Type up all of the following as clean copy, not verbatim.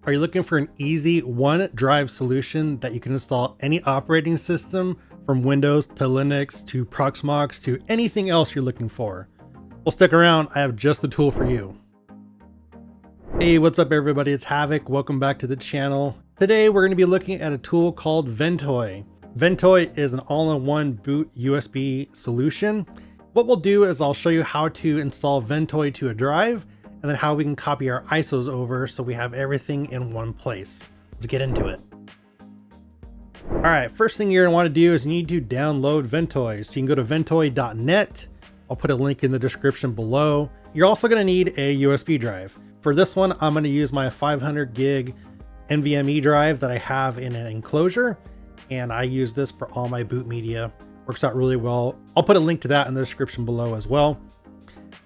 Are you looking for an easy one drive solution that you can install any operating system from Windows to Linux to Proxmox to anything else you're looking for? Well, stick around, I have just the tool for you. Hey, what's up everybody? It's Havoc. Welcome back to the channel. Today we're going to be looking at a tool called Ventoy. Ventoy is an all-in-one boot USB solution. What we'll do is I'll show you how to install Ventoy to a drive and then how we can copy our ISOs over so we have everything in one place. Let's get into it. All right, first thing you're going to want to do is you need to download Ventoy. So you can go to ventoy.net. I'll put a link in the description below. You're also going to need a USB drive. For this one, I'm going to use my 500 gig NVMe drive that I have in an enclosure, and I use this for all my boot media. Works out really well. I'll put a link to that in the description below as well.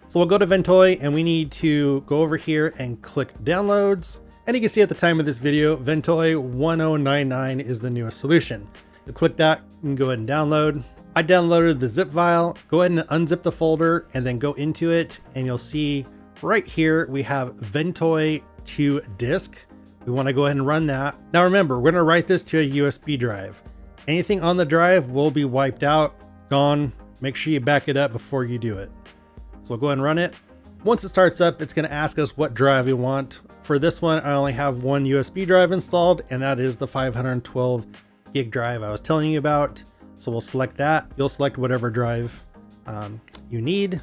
So we'll go to Ventoy and we need to go over here and click downloads. And you can see at the time of this video, Ventoy 1099 is the newest solution. You click that, you can go ahead and download. I downloaded the zip file. Go ahead and unzip the folder and then go into it. And you'll see right here, we have Ventoy to disk. We want to go ahead and run that. Now remember, we're going to write this to a USB drive. Anything on the drive will be wiped out, gone. Make sure you back it up before you do it. So we'll go ahead and run it. Once it starts up, it's going to ask us what drive we want. For this one, I only have one USB drive installed, and that is the 512 gig drive I was telling you about. So we'll select that. You'll select whatever drive you need.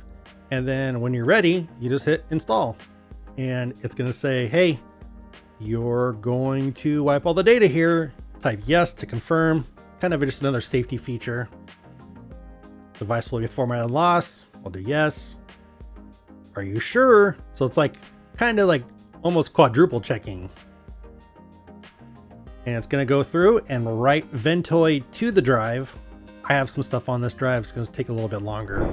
And then when you're ready, you just hit install. And it's going to say, hey, you're going to wipe all the data here. Type yes to confirm. Kind of just another safety feature. Device will be formatted and lost. We'll do yes. Are you sure? So it's like kind of like almost quadruple checking. And it's going to go through and write Ventoy to the drive. I have some stuff on this drive. It's going to take a little bit longer.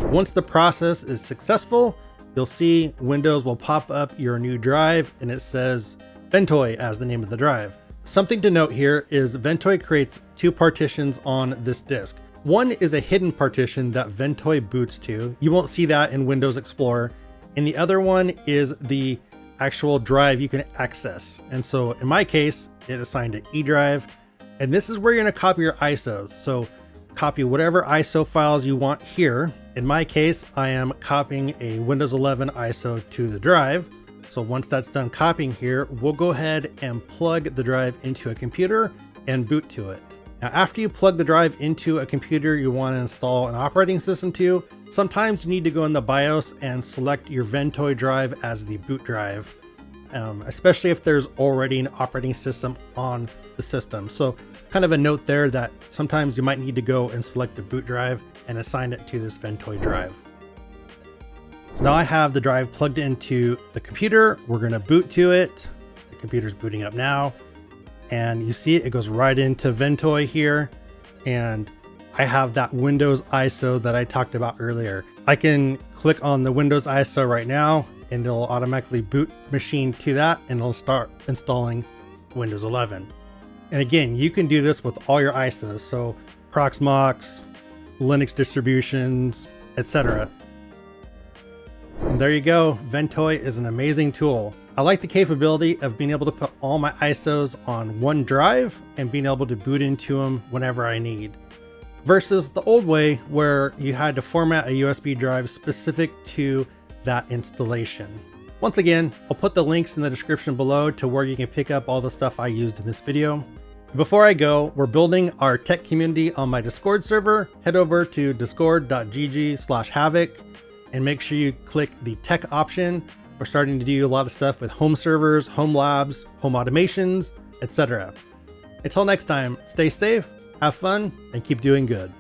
Once the process is successful, you'll see Windows will pop up your new drive and it says Ventoy as the name of the drive. Something to note here is Ventoy creates two partitions on this disk. One is a hidden partition that Ventoy boots to. You won't see that in Windows Explorer. And the other one is the actual drive you can access. And so in my case, it assigned an E drive. And this is where you're going to copy your ISOs. So copy whatever ISO files you want here. In my case, I am copying a Windows 11 ISO to the drive. So once that's done copying here, we'll go ahead and plug the drive into a computer and boot to it. Now, after you plug the drive into a computer you want to install an operating system to, sometimes you need to go in the BIOS and select your Ventoy drive as the boot drive, especially if there's already an operating system on the system. So kind of a note there that sometimes you might need to go and select the boot drive and assign it to this Ventoy drive. So now I have the drive plugged into the computer. We're going to boot to it. The computer's booting up now. And you see it goes right into Ventoy here. And I have that Windows ISO that I talked about earlier. I can click on the Windows ISO right now and it'll automatically boot machine to that and it'll start installing Windows 11. And again, you can do this with all your ISOs. So Proxmox, Linux distributions, etc. And there you go. Ventoy is an amazing tool. I like the capability of being able to put all my ISOs on one drive and being able to boot into them whenever I need. Versus the old way where you had to format a USB drive specific to that installation. Once again, I'll put the links in the description below to where you can pick up all the stuff I used in this video. Before I go, we're building our tech community on my Discord server. Head over to discord.gg/havoc and make sure you click the tech option. We're starting to do a lot of stuff with home servers, home labs, home automations, etc. Until next time, stay safe, have fun, and keep doing good.